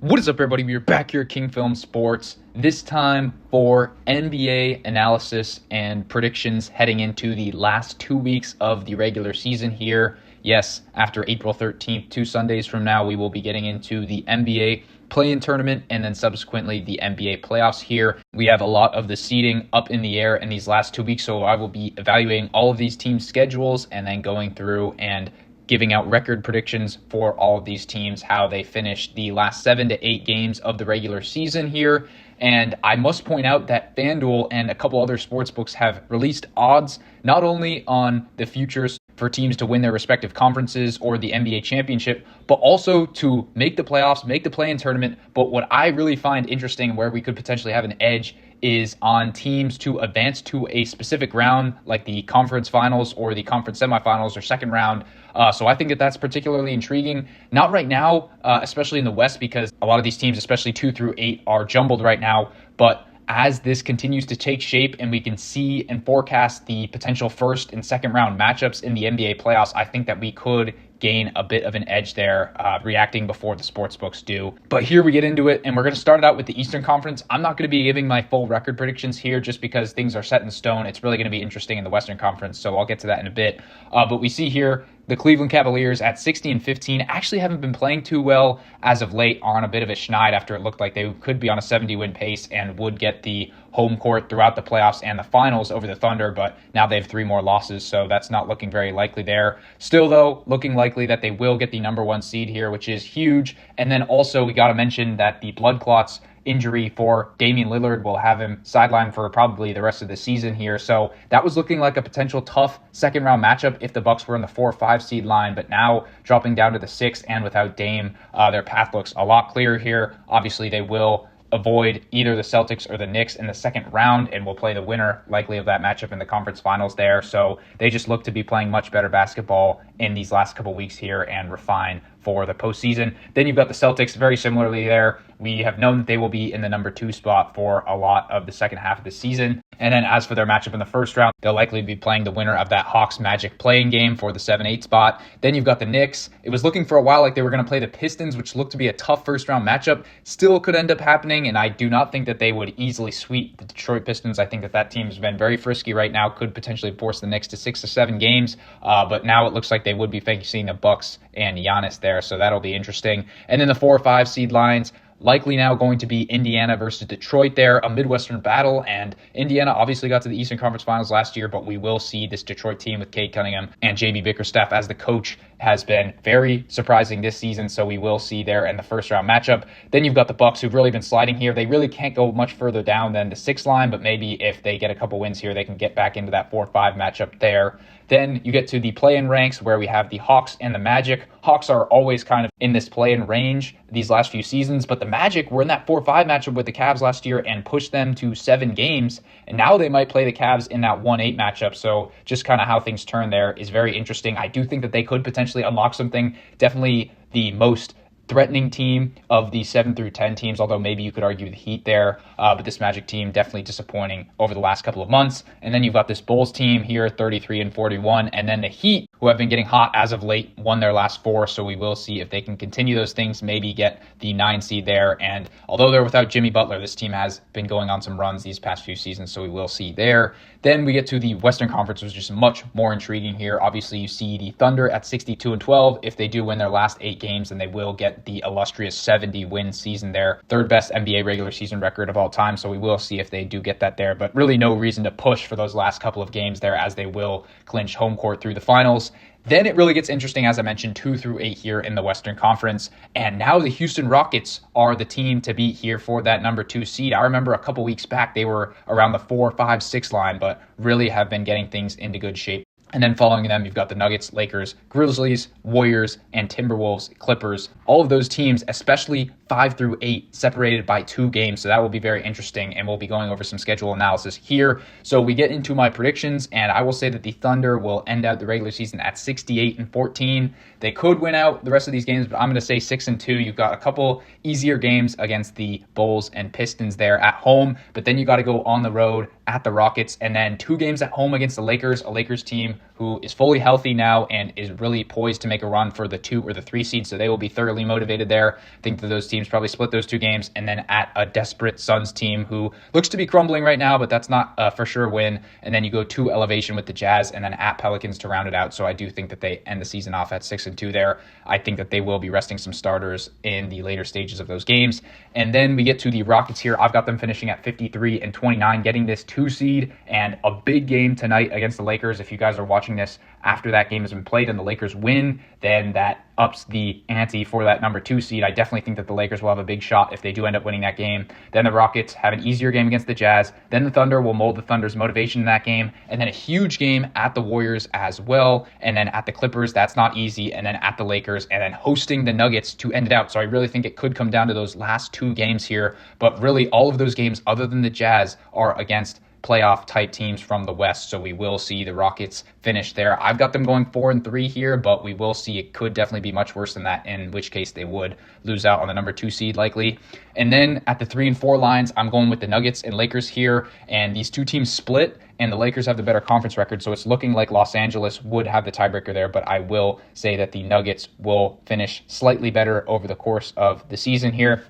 What is up, everybody? We are back here at King Film Sports, this time for NBA analysis and predictions heading into the last 2 weeks of the regular season here. Yes, after April 13th, 2 Sundays from now, we will be getting into the NBA play-in tournament and then subsequently the NBA playoffs here. We have a lot of the seeding up in the air in these last 2 weeks, so I will be evaluating all of these teams' schedules and then going through and giving out record predictions for all of these teams, how they finished the last 7 to 8 games of the regular season here. And I must point out that FanDuel and a couple other sportsbooks have released odds not only on the futures for teams to win their respective conferences or the NBA championship, but also to make the playoffs, make the play-in tournament. But what I really find interesting, where we could potentially have an edge, is on teams to advance to a specific round, like the conference finals or the conference semifinals or second round. So I think that that's particularly intriguing. Not right now, especially in the West, because a lot of these teams, especially 2 through 8, are jumbled right now. But as this continues to take shape and we can see and forecast the potential first and second round matchups in the NBA playoffs, I think that we could gain a bit of an edge there, reacting before the sportsbooks do. But here we get into it, and we're going to start it out with the Eastern Conference. I'm not going to be giving my full record predictions here just because things are set in stone. It's really going to be interesting in the Western Conference, so I'll get to that in a bit. But we see here the Cleveland Cavaliers at 60-15 actually haven't been playing too well as of late, are on a bit of a schneid after it looked like they could be on a 70-win pace and would get the home court throughout the playoffs and the finals over the Thunder, but now they have 3 more losses, so that's not looking very likely there. Still, though, looking likely that they will get the number 1 seed here, which is huge. And then also we got to mention that the blood clots injury for Damian Lillard will have him sidelined for probably the rest of the season here. So that was looking like a potential tough second round matchup if the Bucks were in the 4 or 5 seed line, but now dropping down to the 6 and without Dame, their path looks a lot clearer here. Obviously they will avoid either the Celtics or the Knicks in the second round and will play the winner likely of that matchup in the conference finals there. So they just look to be playing much better basketball in these last couple weeks here and refine for the postseason. Then you've got the Celtics very similarly there. We have known that they will be in the number 2 spot for a lot of the second half of the season. And then as for their matchup in the first round, they'll likely be playing the winner of that Hawks Magic playing game for the 7-8 spot. Then you've got the Knicks. It was looking for a while like they were going to play the Pistons, which looked to be a tough first round matchup. Still could end up happening, and I do not think that they would easily sweep the Detroit Pistons. I think that that team has been very frisky right now, could potentially force the Knicks to 6 to 7 games. But now it looks like they would be facing the Bucks and Giannis there, so that'll be interesting. And then the 4 or 5 seed lines, likely now going to be Indiana versus Detroit there, a Midwestern battle. And Indiana obviously got to the Eastern Conference Finals last year, but we will see this Detroit team with Cade Cunningham and JB Bickerstaff as the coach has been very surprising this season, so we will see there in the first round matchup. Then you've got the Bucks, who've really been sliding here. They really can't go much further down than the 6 line, but maybe if they get a couple wins here, they can get back into that 4-5 matchup there. Then you get to the play-in ranks where we have the Hawks and the Magic. Hawks are always kind of in this play-in range these last few seasons, but the Magic were in that 4-5 matchup with the Cavs last year and pushed them to 7 games, and now they might play the Cavs in that 1-8 matchup. So just kind of how things turn there is very interesting. I do think that they could potentially unlock something. Definitely the most threatening team of the 7 through 10 teams, although maybe you could argue the Heat there. But this Magic team definitely disappointing over the last couple of months. And then you've got this Bulls team here, 33-41, and then the Heat, who have been getting hot as of late, won their last 4. So we will see if they can continue those things, maybe get the 9 seed there. And although they're without Jimmy Butler, this team has been going on some runs these past few seasons, so we will see there. Then we get to the Western Conference, which is just much more intriguing here. Obviously, you see the Thunder at 62-12. If they do win their last 8 games, then they will get the illustrious 70-win season there. 3rd best NBA regular season record of all time, so we will see if they do get that there. But really no reason to push for those last couple of games there, as they will clinch home court through the finals. Then it really gets interesting, as I mentioned, 2 through 8 here in the Western Conference. And now the Houston Rockets are the team to beat here for that number 2 seed. I remember a couple weeks back, they were around the 4, 5, 6 line, but really have been getting things into good shape. And then following them, you've got the Nuggets, Lakers, Grizzlies, Warriors, and Timberwolves, Clippers. All of those teams, especially 5 through 8, separated by 2 games. So that will be very interesting, and we'll be going over some schedule analysis here. So we get into my predictions, and I will say that the Thunder will end out the regular season at 68-14. They could win out the rest of these games, but I'm going to say 6-2. You've got a couple easier games against the Bulls and Pistons there at home, but then you got to go on the road at the Rockets, and then 2 games at home against the Lakers, a Lakers team who is fully healthy now and is really poised to make a run for the 2 or the 3 seed, so they will be thoroughly motivated there. I think that those teams probably split those 2 games, and then at a desperate Suns team who looks to be crumbling right now, but that's not a for sure win. And then you go to elevation with the Jazz, and then at Pelicans to round it out. So I do think that they end the season off at 6-2 there. I think that they will be resting some starters in the later stages of those games. And then we get to the Rockets here. I've got them finishing at 53-29, getting this 2 seed, and a big game tonight against the Lakers. If you guys are watching this after that game has been played and the Lakers win, then that ups the ante for that number 2 seed. I definitely think that the Lakers will have a big shot if they do end up winning that game. Then the Rockets have an easier game against the Jazz. Then the Thunder will mold the Thunder's motivation in that game. And then a huge game at the Warriors as well. And then at the Clippers, that's not easy. And then at the Lakers, and then hosting the Nuggets to end it out. So I really think it could come down to those last 2 games here. But really, all of those games other than the Jazz are against playoff type teams from the West, so we will see the Rockets finish there. I've got them going 4-3 here, but we will see it could definitely be much worse than that, in which case they would lose out on the number 2 seed likely. And then at the 3 and 4 lines, I'm going with the Nuggets and Lakers here, and these 2 teams split, and the Lakers have the better conference record, so it's looking like Los Angeles would have the tiebreaker there, but I will say that the Nuggets will finish slightly better over the course of the season here.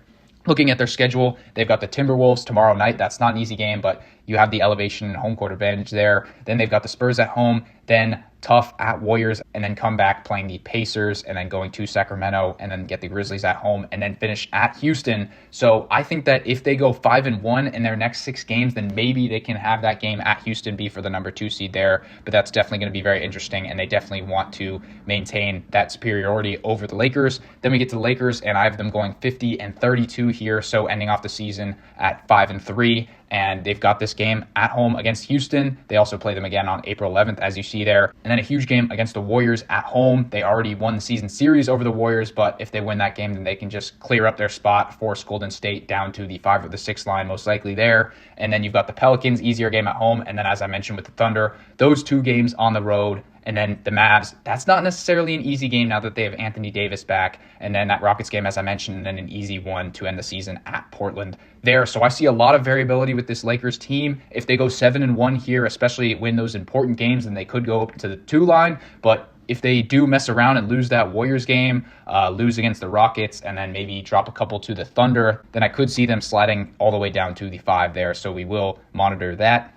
Looking at their schedule, they've got the Timberwolves tomorrow night. That's not an easy game, but you have the elevation and home court advantage there. Then they've got the Spurs at home, then tough at Warriors, and then come back playing the Pacers, and then going to Sacramento, and then get the Grizzlies at home, and then finish at Houston. So I think that if they go 5-1 in their next 6 games, then maybe they can have that game at Houston be for the number 2 seed there. But that's definitely going to be very interesting, and they definitely want to maintain that superiority over the Lakers. Then we get to the Lakers, and I have them going 50-32 here, so ending off the season at 5-3. And they've got this game at home against Houston. They also play them again on April 11th, as you see there. And then a huge game against the Warriors at home. They already won the season series over the Warriors, but if they win that game, then they can just clear up their spot, force Golden State down to the 5 or the 6 line, most likely there. And then you've got the Pelicans, easier game at home. And then, as I mentioned, with the Thunder, those 2 games on the road. And then the Mavs, that's not necessarily an easy game now that they have Anthony Davis back. And then that Rockets game, as I mentioned, and then an easy one to end the season at Portland there. So I see a lot of variability with this Lakers team. If they go 7-1 here, especially win those important games, then they could go up to the 2 line. But if they do mess around and lose that Warriors game, lose against the Rockets, and then maybe drop a couple to the Thunder, then I could see them sliding all the way down to the 5 there. So we will monitor that.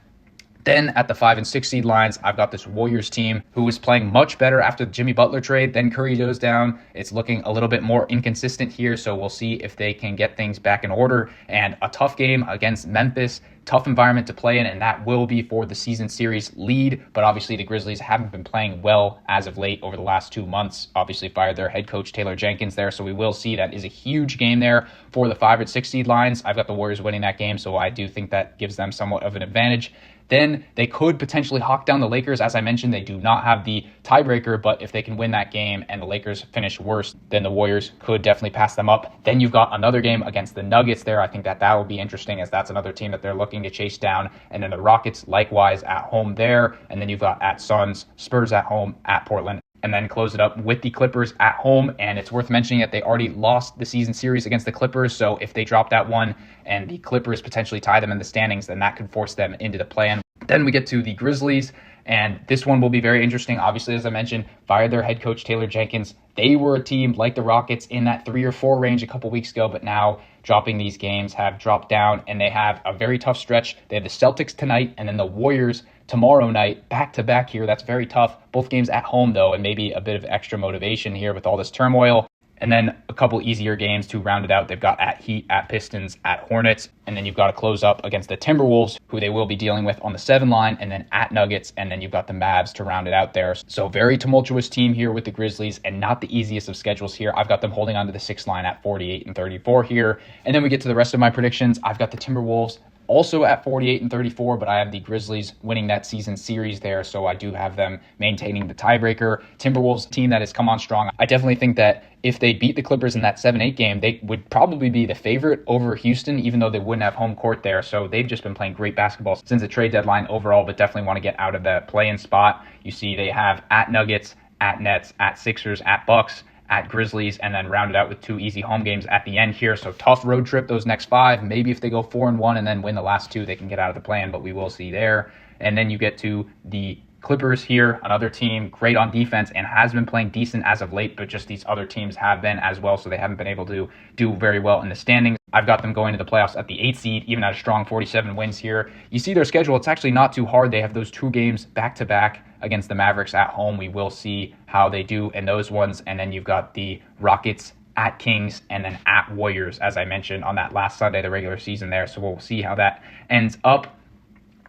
Then at the 5 and 6 seed lines, I've got this Warriors team who is playing much better after the Jimmy Butler trade. Then Curry goes down. It's looking a little bit more inconsistent here, so we'll see if they can get things back in order. And a tough game against Memphis, tough environment to play in, and that will be for the season series lead. But obviously the Grizzlies haven't been playing well as of late over the last 2 months. Obviously fired their head coach Taylor Jenkins there, so we will see that is a huge game there for the 5 and 6 seed lines. I've got the Warriors winning that game, so I do think that gives them somewhat of an advantage. Then they could potentially hawk down the Lakers. As I mentioned, they do not have the tiebreaker, but if they can win that game and the Lakers finish worse, then the Warriors could definitely pass them up. Then you've got another game against the Nuggets there. I think that will be interesting, as that's another team that they're looking to chase down. And then the Rockets likewise at home there. And then you've got at Suns, Spurs at home, at Portland. And then close it up with the Clippers at home. And it's worth mentioning that they already lost the season series against the Clippers. So if they drop that one and the Clippers potentially tie them in the standings, then that could force them into the play-in. Then we get to the Grizzlies, and this one will be very interesting. Obviously, as I mentioned, fired their head coach Taylor Jenkins. They were a team like the Rockets in that 3 or 4 range a couple weeks ago, but now dropping these games have dropped down, and they have a very tough stretch. They have the Celtics tonight and then the Warriors tomorrow night, back-to-back here. That's very tough. Both games at home, though, and maybe a bit of extra motivation here with all this turmoil. And then a couple easier games to round it out. They've got at Heat, at Pistons, at Hornets. And then you've got to close up against the Timberwolves, who they will be dealing with on the 7 line, and then at Nuggets. And then you've got the Mavs to round it out there. So very tumultuous team here with the Grizzlies, and not the easiest of schedules here. I've got them holding on to the 6 line at 48-34 here. And then we get to the rest of my predictions. I've got the Timberwolves also at 48-34, but I have the Grizzlies winning that season series there, so I do have them maintaining the tiebreaker. Timberwolves team that has come on strong. I definitely think that if they beat the Clippers in that 7-8 game, they would probably be the favorite over Houston, even though they wouldn't have home court there. So they've just been playing great basketball since the trade deadline overall, but definitely want to get out of the play-in spot. You see they have at Nuggets, at Nets, at Sixers, at Bucks, at Grizzlies, and then rounded out with 2 easy home games at the end here. So tough road trip those next 5. Maybe if they go 4-1 and then win the last 2, they can get out of the play-in, but we will see there. And then you get to the Clippers here, another team great on defense and has been playing decent as of late, but just these other teams have been as well, so they haven't been able to do very well in the standings. I've got them going to the playoffs at the 8th seed, even at a strong 47 wins here. You see their schedule, it's actually not too hard. They have those 2 games back-to-back against the Mavericks at home. We will see how they do in those ones. And then you've got the Rockets at Kings and then at Warriors, as I mentioned, on that last Sunday of the regular season there. So we'll see how that ends up.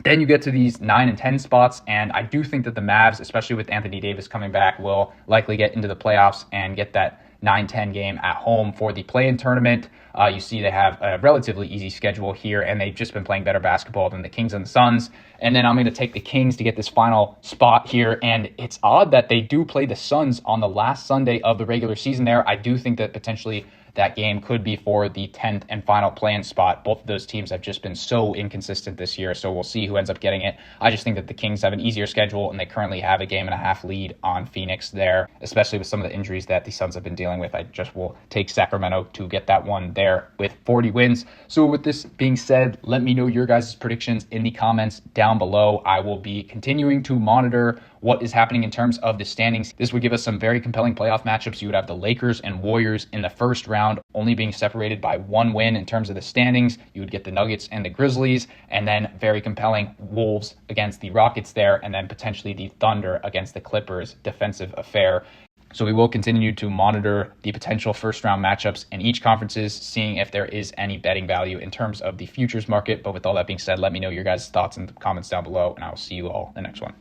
Then you get to these 9 and 10 spots, and I do think that the Mavs, especially with Anthony Davis coming back, will likely get into the playoffs and get that 9-10 game at home for the play-in tournament. You see they have a relatively easy schedule here, and they've just been playing better basketball than the Kings and the Suns. And then I'm going to take the Kings to get this final spot here, and it's odd that they do play the Suns on the last Sunday of the regular season there. I do think that potentially that game could be for the 10th and final play-in spot. Both of those teams have just been so inconsistent this year, so we'll see who ends up getting it. I just think that the Kings have an easier schedule, and they currently have a 1.5 game lead on Phoenix there, especially with some of the injuries that the Suns have been dealing with. I just will take Sacramento to get that one there with 40 wins. So with this being said, let me know your guys' predictions in the comments down below. I will be continuing to monitor what is happening in terms of the standings. This would give us some very compelling playoff matchups. You would have the Lakers and Warriors in the first round, only being separated by 1 win in terms of the standings. You would get the Nuggets and the Grizzlies, and then very compelling Wolves against the Rockets there, and then potentially the Thunder against the Clippers. Defensive affair. So we will continue to monitor the potential first-round matchups in each conferences, seeing if there is any betting value in terms of the futures market. But with all that being said, let me know your guys' thoughts in the comments down below, and I will see you all in the next one.